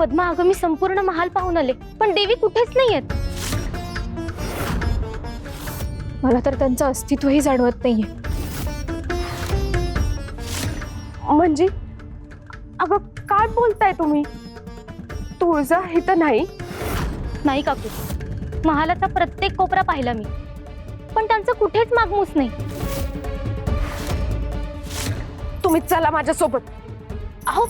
पद्मा, अगं मी संपूर्ण महाल पाहून आले, पण देवी कुठेच नाहीयेत. मला तर त्यांचं अस्तित्वही जाणवत नाहीये. म्हणजे अगं काय बोलताय तुम्ही? तुळजा इथं नाही? नाही काकू, महालाचा प्रत्येक कोपरा पाहिला मी, पण त्यांचं कुठेच मागमूस नाही. तुम्ही चला माझ्यासोबत. अहो,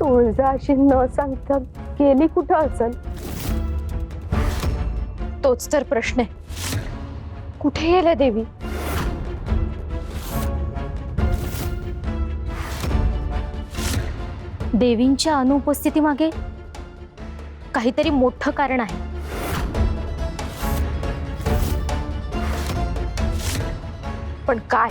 तुळजा अशी न सांगता गेली कुठं असेल? तोच तर प्रश्न आहे. कुठे गेल्या देवी? देवींच्या अनुपस्थितीमागे काहीतरी मोठं कारण आहे. पण काय?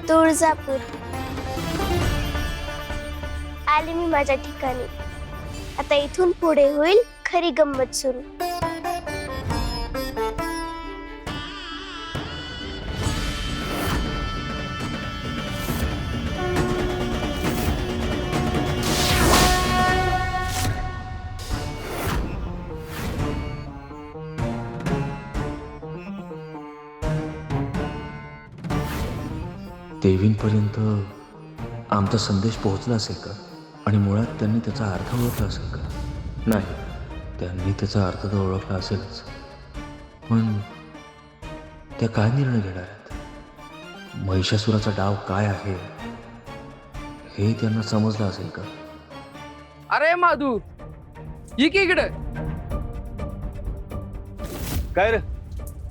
तुळजापूर आले मी माझ्या ठिकाणी. आता इथून पुढे होईल खरी गंमत सुरू. देवींपर्यंत आमचा संदेश पोहोचला असेल का? आणि मुळात त्यांनी त्याचा अर्थ ओळखला असेल का? नाही, त्यांनी त्याचा अर्थ तर ओळखला असेलच, पण त्या काय निर्णय घेणार आहेत? महिषासुराचा डाव काय आहे हे त्यांना समजलं असेल का? अरे माधू, ये की इकडे. काय रे,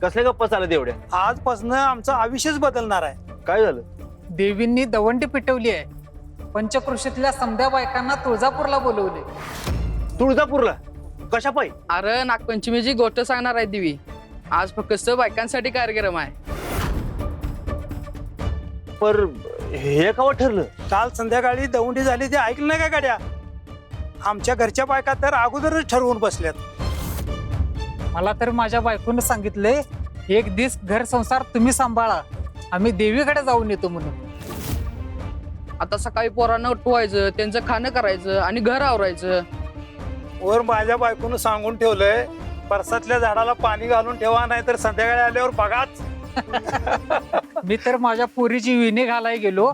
कसले गप्पा चालत एवढ्या? आजपासून आमचं आयुष्यच बदलणार आहे. काय झालं? देवींनी दवंडी पिटवली आहे. पंचक्रोशीतल्या समध्या बायकांना तुळजापूरला बोलवले. तुळजापूरला कशा पायी? अरे नागपंचमीची गोष्ट सांगणार आहे देवी. आज फक्त बायकांसाठी कार्यक्रम आहे. पर हे कवा ठरलं? काल संध्याकाळी दौंडी झाली ते ऐकलं नाही का गाड्या? आमच्या घरच्या बायका तर अगोदरच ठरवून बसल्यात. मला तर माझ्या बायकोनं सांगितले, एक दिवस घर संसार तुम्ही सांभाळा, आम्ही देवीकडे जाऊन येतो म्हणून. आता सकाळी पोरांना उठवायचं, त्यांचं खाणं करायचं आणि घर आवरायचं. वर माझ्या बायकोनं सांगून ठेवलंय, परसातल्या झाडाला पाणी घालून ठेवा, नाही तर संध्याकाळी आल्यावर बघाच. मी तर माझ्या पोरीची विणी घालाय गेलो,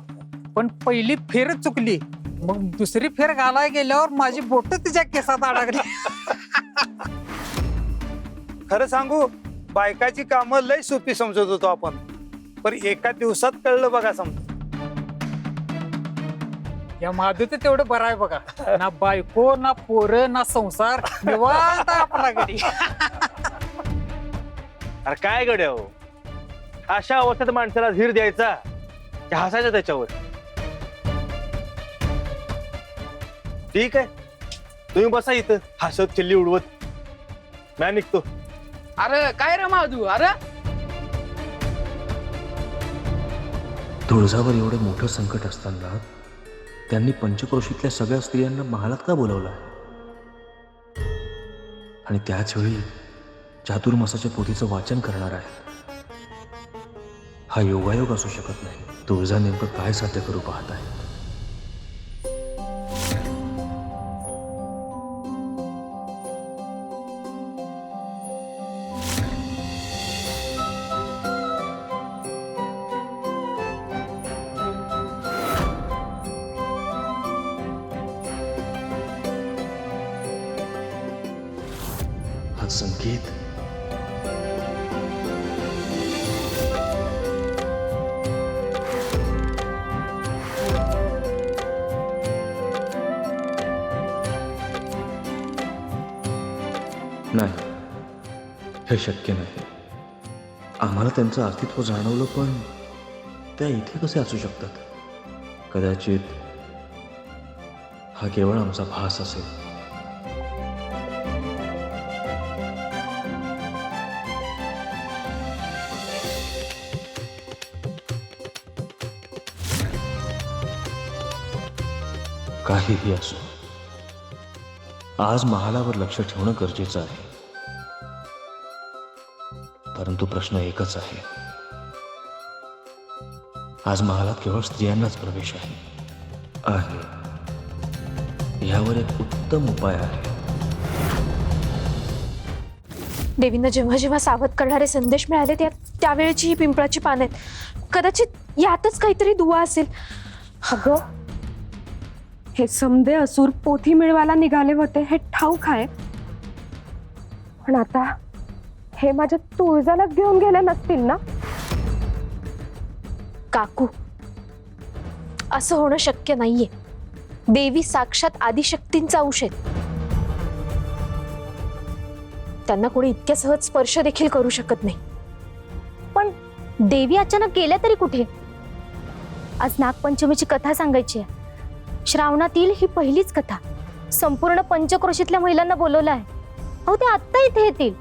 पण पहिली फेरच चुकली. मग दुसरी फेर घालाय गेल्यावर माझी बोट तिच्या केसात अडकली. खरं सांगू, बायकाची कामं लय सोपी समजत होतो आपण, पण एका दिवसात कळलं बघा. समज या माधुचं तेवढं बरं आहे बघा. ना बायको, ना पोरं, ना संसार, निवांत आहे आपला घरी. अरे काय गड्या हो, अशा अवस्थेत माणसाला धीर द्यायचा की हसायचं त्याच्यावर? ठीक आहे, तुम्ही बसा इथं हसत चिल्ली उडवत, मी निघतो. अरे काय रे माधू? अरे तुळजावर एवढं मोठं संकट असताना त्यांनी पंचक्रोशीतल्या सगळ्या स्त्रियांना महालात का बोलावलं? आणि त्याच वेळी चातुर्मासाच्या पोथीचं वाचन करणार आहे. हा योगायोग असू शकत नाही. तुळजा नेमकं काय साध्य करू पाहत आहे? हा संकेत नाही, हे शक्य नाही. आम्हाला त्यांचं अस्तित्व जाणवलं, पण त्या इथे कसे असू शकतात? कदाचित हा केवळ आमचा भास असेल. काहीही असो, आज महालावर लक्ष ठेवणं गरजेचं आहे. परंतु प्रश्न एकच आहे, आज महालात केवळ स्त्रियांनाच प्रवेश आहे. यावर एक उत्तम उपाय आहे. देवींना जेव्हा जेव्हा सावध करणारे संदेश मिळाले त्यावेळेची ही पिंपळाची पान आहेत. कदाचित यातच काहीतरी दुवा असेल. अगं, हे समदे असुर पोथी मिळवायला निघाले होते हे ठाऊक आहे, पण आता हे माझ्या तुळजाला घेऊन गेले नसतील ना? काकू, असं होणं शक्य नाहीये. देवी साक्षात आदिशक्तींचा अंश आहेत. त्यांना कोणी इतक्या सहज स्पर्श देखील करू शकत नाही. पण देवी अचानक गेल्या तरी कुठे? आज नागपंचमीची कथा सांगायची आहे. श्रावणातील ही पहिलीच कथा. संपूर्ण पंचक्रोशीतल्या महिलांना बोलवलं आहे. अहो, ते आत्ता इथे येतील.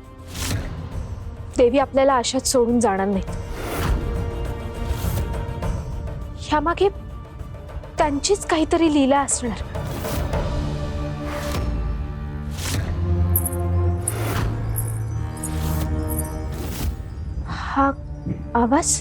देवी आपल्याला अशाच सोडून जाणार नाहीत. ह्यामागे त्यांचीच काहीतरी लीला असणार. हा आवाज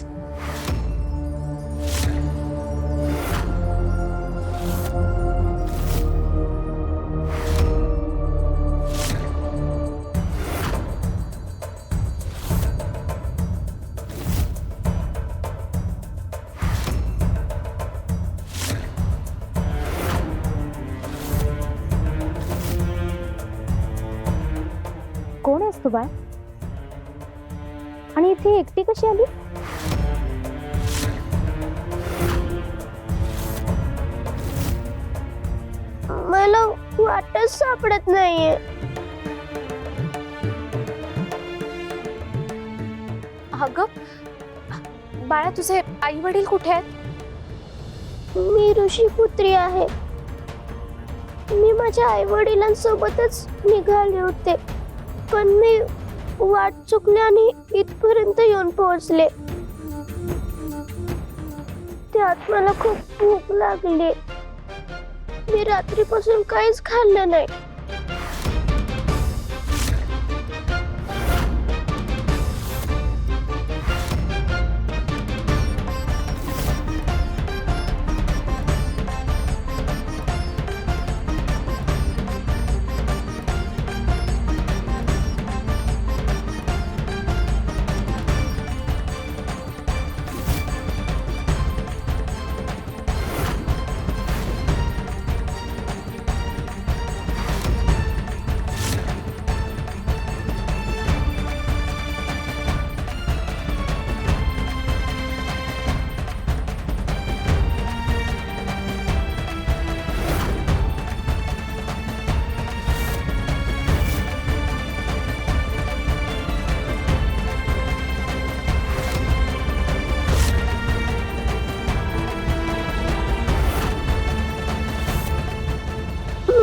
कोण आहेस तू बाय? आणि इथे एकटी कशी आली? मला वाटच सापडत नाहीये. अगं बाळा, तुझे आई वडील कुठे आहेत? मी ऋषीपुत्री आहे. मी माझ्या आई वडिलांसोबतच निघाले होते, पण मी वाट चुकले आणि इथपर्यंत येऊन पोहोचले. त्यात मला खूप भूक लागली. मी रात्रीपासून काहीच खाल्लं नाही.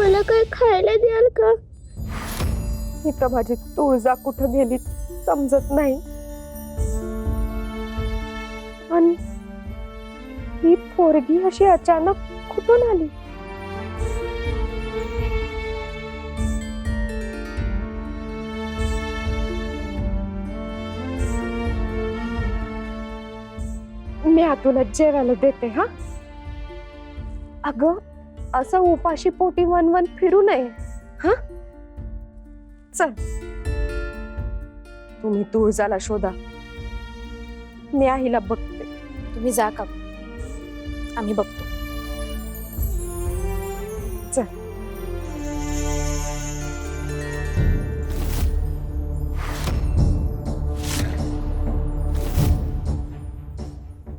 मला काही खायला द्याल का? इथं माझी तुळजा कुठं गेली समजत नाही. आणि ही पोरगी अशी अचानक कुठून आली? मी आतूनच जेवायला देते. हा अगं, असं उपाशी पोटी वनवन फिरू नये. हा चल, तुम्ही तुळजाला शोधा, मी आईला बघते. तुम्ही जा का, आम्ही बघतो. चल.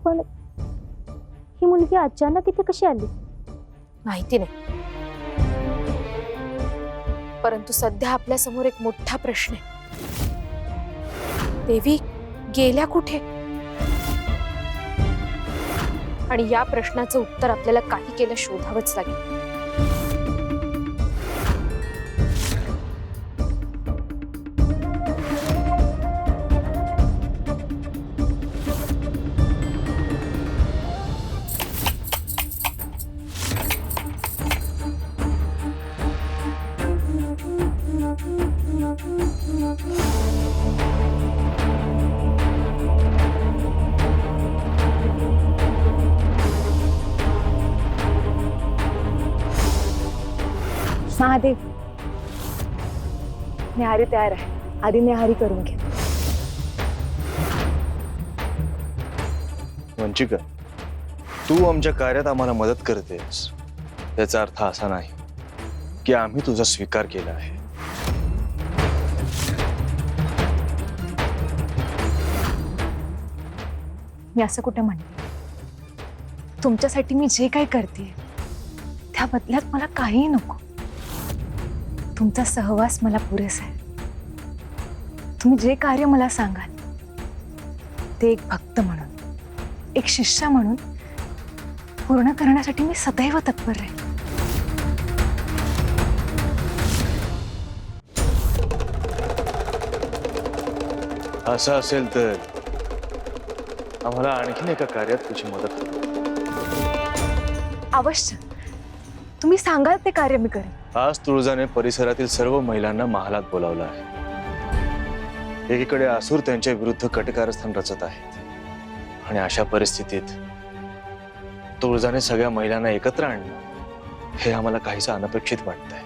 पण ही मुलगी अचानक इथे कशी आली? माहिती नाही. परंतु सध्या आपल्या समोर एक मोठा प्रश्न आहे. देवी गेल्या कुठे? आणि या प्रश्नाचं उत्तर आपल्याला काही केलं शोधावंच लागेल. महादेव, न्याहारी तयार आहे. आधी न्याहारी करून घे. वंचिका, तू आमच्या कार्यात आम्हाला मदत करतेस याचा अर्थ असा नाही की आम्ही तुझा स्वीकार केला आहे. मी असं कुठे म्हणते? तुमच्यासाठी मी जे काही करते त्या बदल्यात मला काहीही नको. तुमचा सहवास मला पुरेसा आहे. तुम्ही जे कार्य मला सांगाल ते एक भक्त म्हणून, एक शिष्य म्हणून पूर्ण करण्यासाठी मी सदैव तत्पर राहील. असं असेल तर आम्हाला आणखीन एका कार्यात तुझी मदत करू. अवश्य, तुम्ही सांगाल ते कार्य मी करेन. आज तुळजाने परिसरातील सर्व महिलांना महालात बोलावलं आहे. एकीकडे असुर त्यांच्या विरुद्ध कटकारस्थान रचत आहेत आणि अशा परिस्थितीत तुळजाने सगळ्या महिलांना एकत्र आणणं हे आम्हाला काहीसं अनपेक्षित वाटतंय.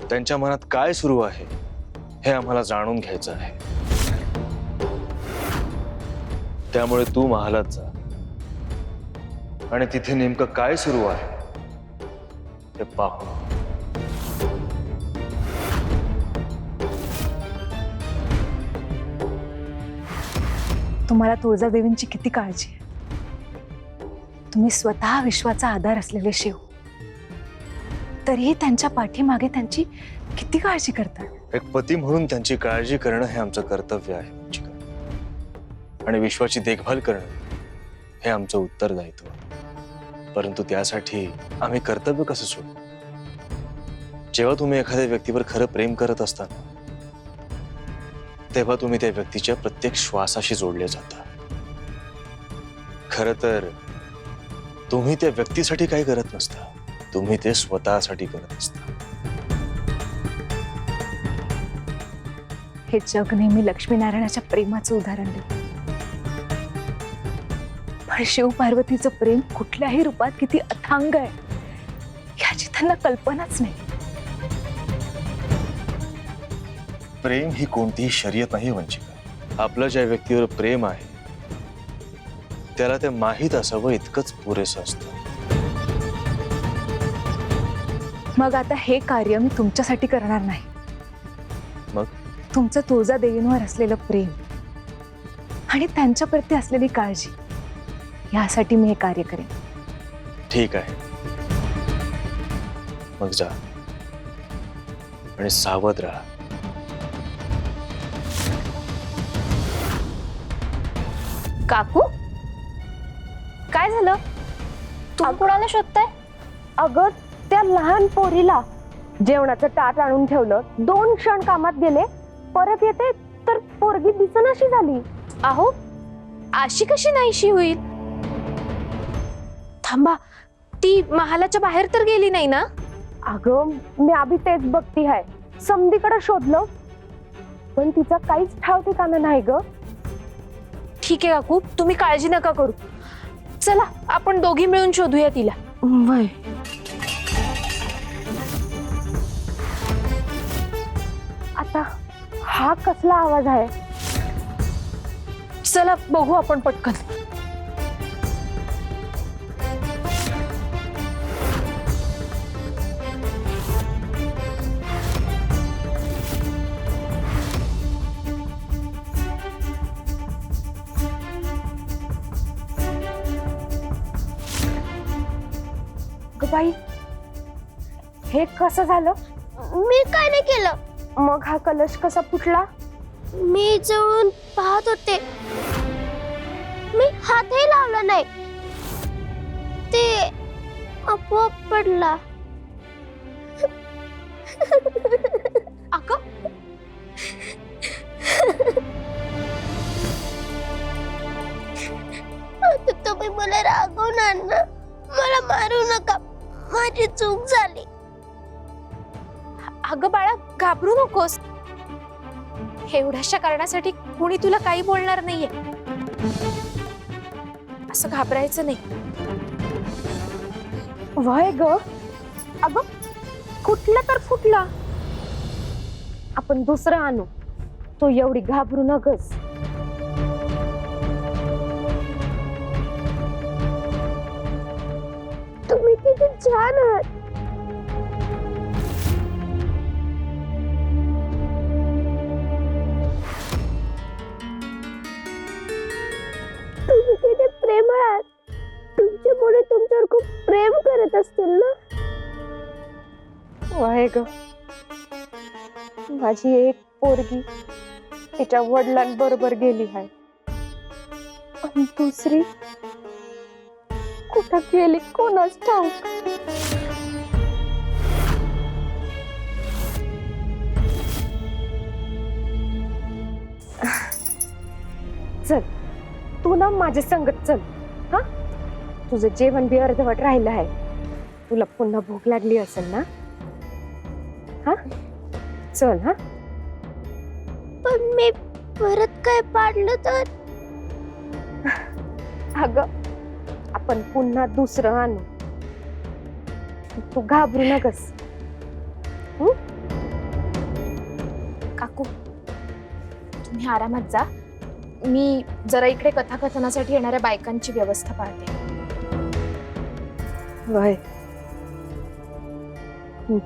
त्यांच्या मनात काय सुरू आहे हे आम्हाला जाणून घ्यायचं आहे. त्यामुळे तू महालात जा आणि तिथे नेमकं काय सुरू आहे ते पाहू. तुम्हाला तुळजादेवींची किती काळजी आहे. तुम्ही स्वतः विश्वाचा आधार असलेले शिव, तरीही त्यांच्या पाठीमागे त्यांची किती काळजी करता. एक पती म्हणून त्यांची काळजी करणं हे आमचं कर्तव्य आहे वंचिका. आणि विश्वाची देखभाल करणं हे आमचं उत्तरदायित्व. परंतु त्यासाठी आम्ही कर्तव्य कसं सोडू? जेव्हा तुम्ही एखाद्या व्यक्तीवर खरं प्रेम करत असता तेव्हा तुम्ही त्या व्यक्तीच्या प्रत्येक श्वासाशी जोडले जाता. खरं तर तुम्ही त्या व्यक्तीसाठी काही करत नसता, तुम्ही ते स्वतःसाठी करत असता. हे जग नेहमी लक्ष्मीनारायणाच्या प्रेमाचं उदाहरण देतं. पण शिव पार्वतीचं प्रेम कुठल्याही रूपात किती अथांग आहे याची त्यांना कल्पनाच नाही. प्रेम ही कोणतीही शर्यत नाही वंचिका. आपलं ज्या व्यक्तीवर प्रेम आहे त्याला ते माहीत असावं इतकंच पुरेसं असतं. मग आता हे कार्य मी तुमच्यासाठी करणार नाही. मग तुमचं तुळजादेवींवर असलेलं प्रेम आणि त्यांच्याप्रती असलेली काळजी यासाठी मी हे कार्य करेन. ठीक आहे, मग जा आणि सावध राहा. काकू, काय झालं? तुम्ही कोणाला शोधताय? अगं, त्या लहान पोरीला जेवणाचं ताट आणून ठेवलं, 2 क्षण कामात गेले, परत येते तर पोरगी दिसनाशी झाली. अहो, अशी कशी नाहीशी होईल? थांबा, ती महालाच्या बाहेर तर गेली नाही ना? अगं, मी आधी तेच बघती आहे. समधीकडे शोधलं पण तिचा काहीच ठाव ठिकाणा नाही ग. ठीक आहे काकू, तुम्ही काळजी नका करू. चला आपण दोघी मिळून शोधूया तिला. आता हा कसला आवाज आहे? चला बघू आपण पटकन. ग बाई, हे कसं झालं? मी काय नाही केलं. मग हा कलश कसा फुटला? मी जवळून पाहत होते, मी हातही लावला नाही, ते आपोआप पडला. अगं आता तुम्ही मला रागवणार ना, मला मारू नका, माझी चूक झाली. अगं बाळा, घाबरू नकोस. एवढ्याशा कारणासाठी कोणी तुला काही बोलणार नाहीये. असं घाबरायचं नाही. वय ग, अगं कुठला तर फुटला, आपण दुसरं आणू. तो एवढी घाबरू नकस. तुम्ही किती छान आहात. तुम्ही किती प्रेमळ आहात. तुमच्यामुळे तुमच्यावर खूप प्रेम करत असतील ना. वय ग, माझी एक पोरगी तिच्या वडिलांबरोबर गेली आहे आणि दुसरी कुठं गेली कोणाच ठाऊक. चल तू ना माझ्या संगत चल. हा, तुझं जेवण बी अर्धवट राहिलं आहे. तुला पुन्हा भूक लागली असेल ना. हा चल. हा, पण मी परत काय पाडलं तर? अगं आपण पुन्हा दुसरं आणू. तू घाबरू नकस. काकू, तुम्ही आरामात जा. मी जरा इकडे कथाकथनासाठी येणाऱ्या बायकांची व्यवस्था पाहते. वय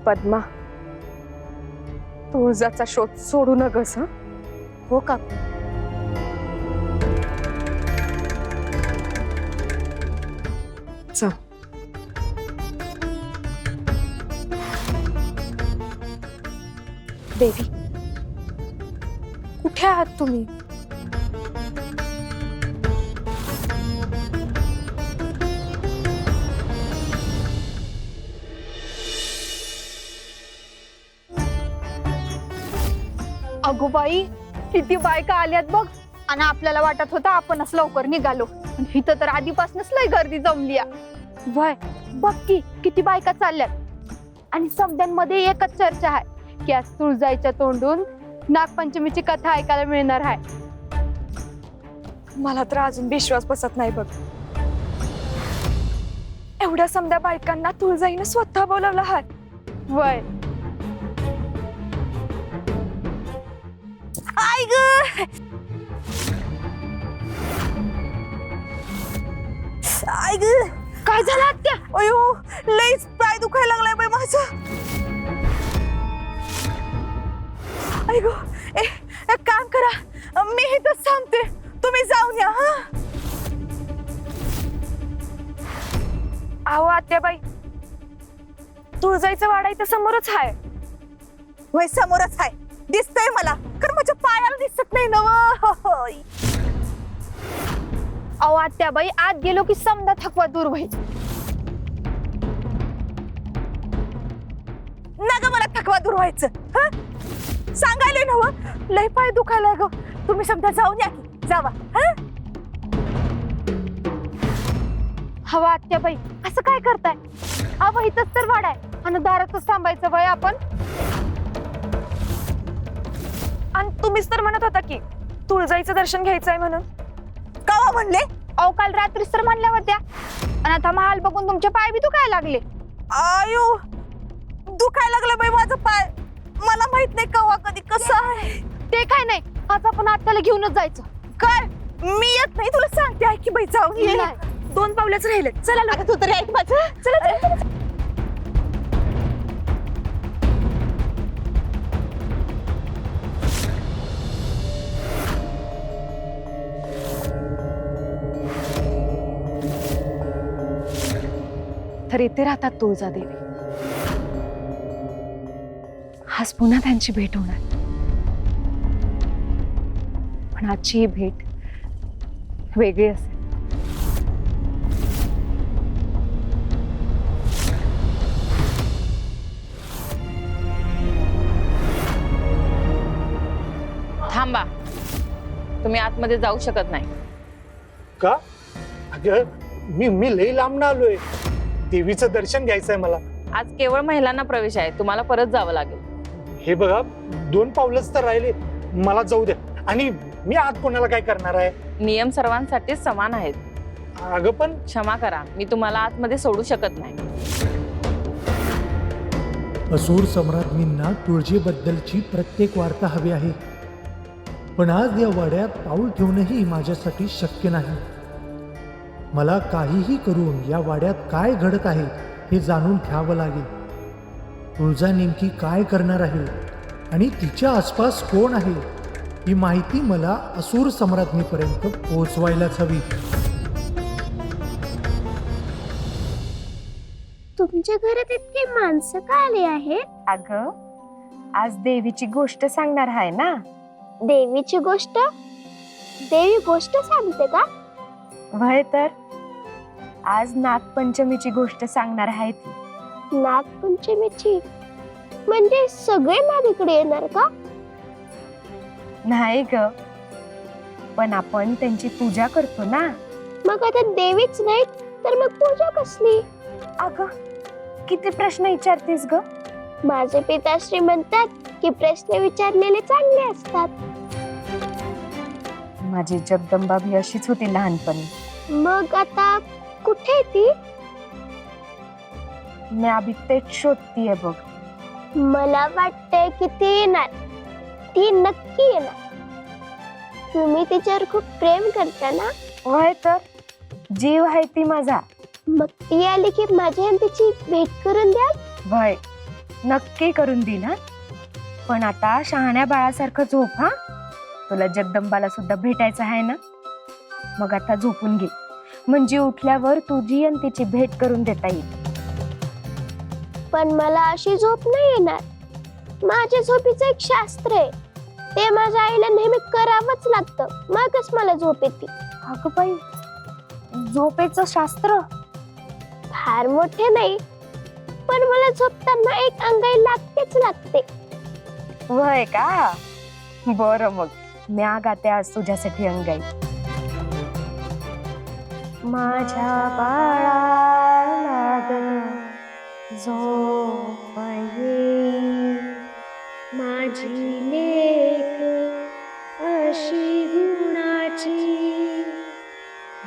पद्मा, तुळजाचा शोध सोडू नकस. हा, हो काकू. चल. देवी, कुठे आहात तुम्ही? अगो बाई, किती बायका आल्यात बघ. आणि आपल्याला वाटत होतं आपणच लवकर निघालो, पण इथं तर आधीपासूनच लय गर्दी जमली. वय बघ की किती बायका चालल्यात. आणि समद्यांमध्ये एकच चर्चा आहे की आज तुळजाईच्या तोंडून नागपंचमीची कथा ऐकायला मिळणार आहे. मला तर अजून विश्वास बसत नाही बघ. एवढ्या समध्या बायकांना तुळजाईनं स्वतः बोलवलं आहे. वय आई ग, आई ग, काय झालं आत्या? अयो लईच पाय दुखायला लागलाय बाई माझं. आई ग, एक काम करा, मी इथंच थांबते, तुम्ही जाऊन या. हा, अहो आत्याबाई, तुळजाईचं वाडा इथं समोरच आहे. होय समोरच आहे, दिसतंय मला, कारण माझ्या पायाला दिसत नाही नव. अहो आत्याबाई, आत गेलो की समदा थकवा दूर होईल. ना ग मला थकवा दूर व्हायचं. सांगायले नव, लय पाय दुखायला ग. तुम्ही समजा जाऊन या की, जावा. हवा आत्याबाई, असं काय करताय? अहो इथंच तर वाडा आहे आणि दारातच थांबायचं वय आपण. आणि तुम्हीच तर म्हणत होता की तुळजाईचं दर्शन घ्यायचंय म्हणून. कावा म्हणले? अहो काल रात्रीच तर म्हणल्या होत्या. आणि आता महाल बघून तुमचे पाय बी दुखायला लागले. आयो, दुखायला लागलं बाई माझं पाय. मला माहित नाही कवा कधी कसं आहे ते. काय नाही, आज आपण आत्याला घेऊनच जायचं. काय? मी येत नाही, तुला सांगते आहे की बाई, जाऊन ये. नाही. 2 पावलंच राहिले. चला तू तरी ऐक माझं. चला. तर इथे राहतात तुळजादेवी. आज पुन्हा त्यांची भेट होणार. पण आजची ही भेट वेगळी असेल. थांबा, तुम्ही आतमध्ये जाऊ शकत नाही. का अगं मी लई लांब आलोय. देवीचं दर्शन घ्यायचंय मला. आज केवळ महिलांना प्रवेश आहे, तुम्हाला परत जावं लागेल. हे बघा 2 पावलंच तर राहिले, मला जाऊ द्या. आणि मी आत कोणाला काय करणार आहे? नियम सर्वांसाठी समान आहेत. अगं पण क्षमा करा, मी तुम्हाला आतमध्ये सोडू शकत नाही. असुर सम्राज्ञींना तुळजेबद्दलची प्रत्येक वार्ता हवी आहे, पण आज या वाड्यात पाऊल ठेवणंही माझ्यासाठी शक्य नाही. मला काहीही करून या वाड्यात काय घडत आहे हे जाणून घ्यावं लागेल. तुळजा नेमकी काय करणार आहे आणि तिच्या आसपास कोण आहे ही माहिती मला असुर सम्राज्ञीपर्यंत पोहोचवायलाच हवी. तुमच्या घरात इतकी माणसं का आली आहेत? अगं आज देवीची गोष्ट सांगणार आहे ना. देवीची गोष्ट? देवी गोष्ट सांगते का? वय तर आज नागपंचमीची गोष्ट सांगणार आहे ती. नागपंचमीची म्हणजे सगळे माझ्याकडे येणार का? नाही ग, पण आपण त्यांची पूजा करतो ना. मग आता देवीच नाही तर मग पूजा कसली? अगं किती प्रश्न विचारतीस ग. माझे पिताश्री म्हणतात की प्रश्न विचारलेले चांगले असतात. माझी जगदंबा भी अशीच होती लहानपणी. मग आता कुठे आहे ती? मी अभी तेच शोधतीये बघ. मला वाटतंय की ती येणार. ती नक्की येणार. तुम्ही तिच्यावर खूप प्रेम करता ना? वय तर जीव आहे ती माझा. मग ती आली की माझी आणि तिची भेट करून द्याल? वय नक्की करून देईल हा. पण आता शहाण्या बाळासारखं झोप हा. तुला जगदंबाला सुद्धा भेटायचं आहे ना. मग आता झोपून घे, म्हणजे उठल्यावर तुझी आणि तिची भेट करून देता येईल. पण मला अशी झोप नाही येणार. माझ्या झोपीचं एक शास्त्र आहे, ते माझ्या आईला नेहमी करावंच लागतं, मगच मला झोप येते. अगं बाई, झोपेचं शास्त्र? फार मोठे नाही, पण मला झोपताना एक अंगाई लागतेच लागते. वय का? बरं मग मी गाते आज तुझ्यासाठी अंगाई. माझ्या बाळाला ग झोप येई, माझी लेक अशी गुणाची,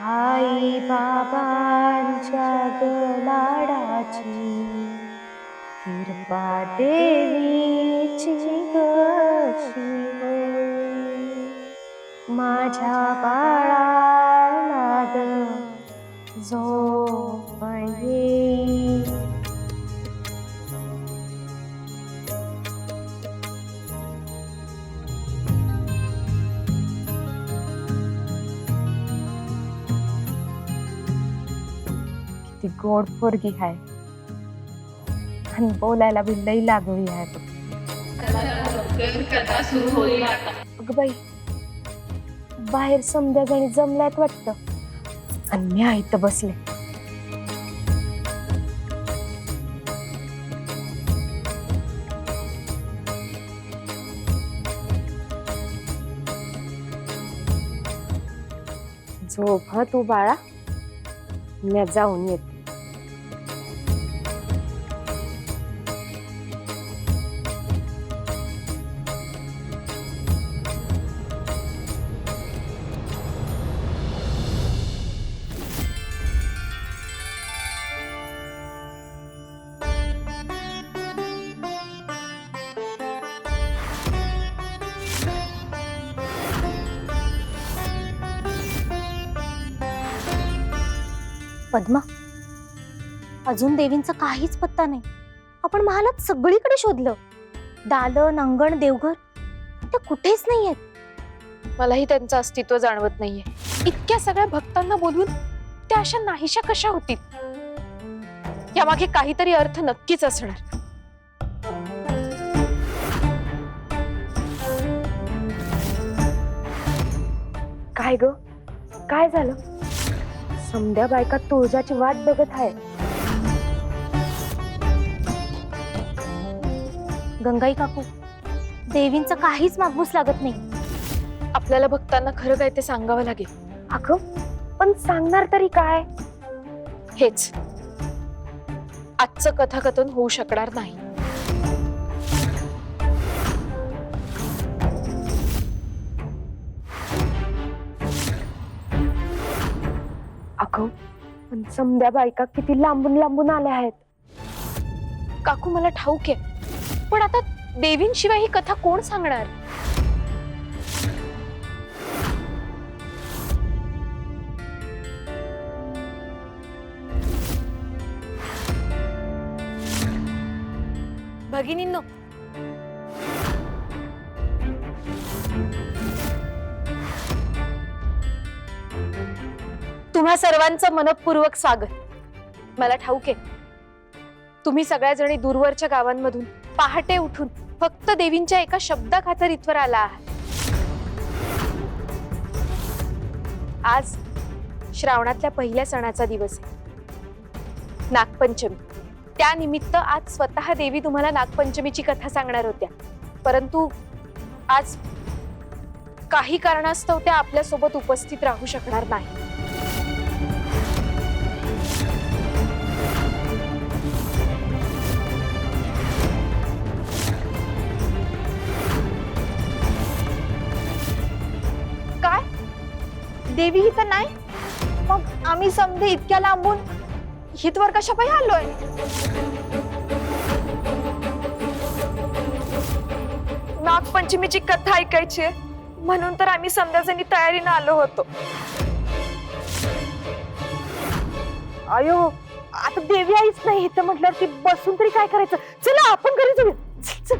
आई बाबांच्या गलाडाची, कृपा देवीची गशी होई. माझ्या बाळाला ग झोप येई. किती गोड पोरगी आहे आणि बोलायला बी लई लागली आहे. अगं बाई, बाहेर समध्या जणी जमल्यात वाटतं आणि मी इथं बसले. झोप हा तू बाळा, मी जाऊन येते. पद्मा, अजून देवींचा काहीच पत्ता नाही. आपण महालात सगळीकडे शोधलं, दालन, अंगण, देवघर, पण त्या कुठेच नाहीयेत. मलाही त्यांचं अस्तित्व जाणवत नाहीये. इतक्या सगळ्या भक्तांना बोलवून त्या अशा नाहीशा कशा होतील? यामागे काहीतरी अर्थ नक्कीच असणार. काय ग काय झालं? समध्या बायका तुळजाची वाट बघत आहे. गंगाई काकू, देवींचं काहीच मागूस लागत नाही. आपल्याला भक्तांना खरं काय ते सांगावं लागेल. अगं पण सांगणार तरी काय? हेच आजचं कथाकथन होऊ शकणार नाही. अगं पण समध्या बायका किती लांबून लांबून आल्या आहेत. काकू मला ठाऊक आहे, पण आता देवींशिवाय ही कथा कोण सांगणार? भगिनींनो, तुम्हा सर्वांचं मनपूर्वक स्वागत. मला ठाऊक आहे, तुम्ही सगळ्या जणी दूरवरच्या गावांमधून पहाटे उठून फक्त देवींच्या एका शब्दाखातर इथवर आला आहात. आज श्रावणातल्या पहिल्या सणाचा दिवस आहे, नागपंचमी. त्यानिमित्त आज स्वतः देवी तुम्हाला नागपंचमीची कथा सांगणार होत्या, परंतु आज काही कारणास्तव त्या आपल्या सोबत उपस्थित राहू शकणार नाही. काय देवी ही तर नाही? मग आम्ही समधे इतक्या लांबून हितवर कशा पायी आलोय? नागपंचमीची कथा ऐकायची म्हणून तर आम्ही समध्याजणी तयारीने आलो होतो. अयो, आता देवी आईच नाही तर म्हटल्यावर ती बसून तरी काय करायचं? चला आपण घरी जाऊया. चल, चल.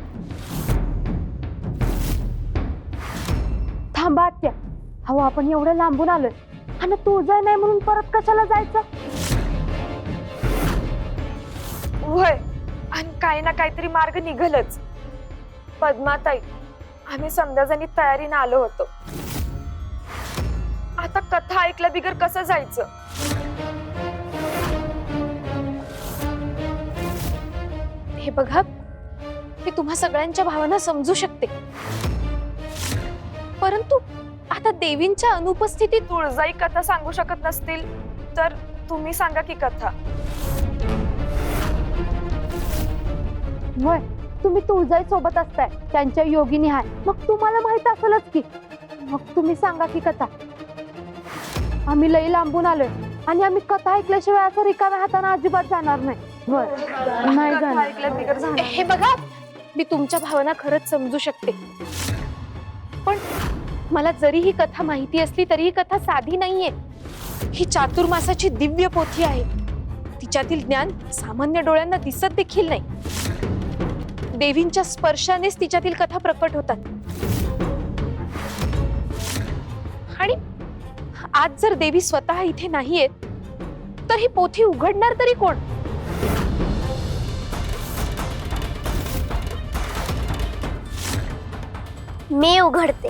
थांबा आत्या, अहो आपण एवढं लांबून आलोय आणि तुळजा नाही म्हणून परत कशाला जायचं? होय, आणि काही ना काहीतरी मार्ग निघलच. पद्माताई, आम्ही समध्याजणी तयारीने आलो होतो. आता कथा ऐकल्या बिगर कसं जायचं? हे बघा, मी तुम्हा सगळ्यांच्या भावना समजू शकते, परंतु आता देवींच्या अनुपस्थितीत तुळजाई कथा सांगू शकत नसतील तर तुम्ही सांगा की कथा. होय, तुम्ही तुळजाई सोबत असताय, त्यांच्या योगिनी आहे, मग तुम्हाला माहित असेलच की. मग तुम्ही सांगा की कथा. आम्ही लई लांबून आलोय आणि आम्ही कथा ऐकल्याशिवाय असं रिकाम्या हाताने अजिबात जाणार नाही. नाही कथा जाणार. ऐकल्या बिगर जाणार. हे बघा, मी तुमच्या भावना खरंच समजू शकते, पण मला जरी ही कथा माहिती असली तरी ही कथा साधी नाहीये. ही चातुर्मासाची दिव्य पोथी आहे. तिच्यातील ज्ञान सामान्य डोळ्यांना दिसत देखील नाही. देवींच्या स्पर्शानेच तिच्यातील कथा प्रकट होतात. आणि आज जर देवी स्वतः इथे नाहीयेत तर ही पोथी उघडणार तरी कोण? मी उघडते.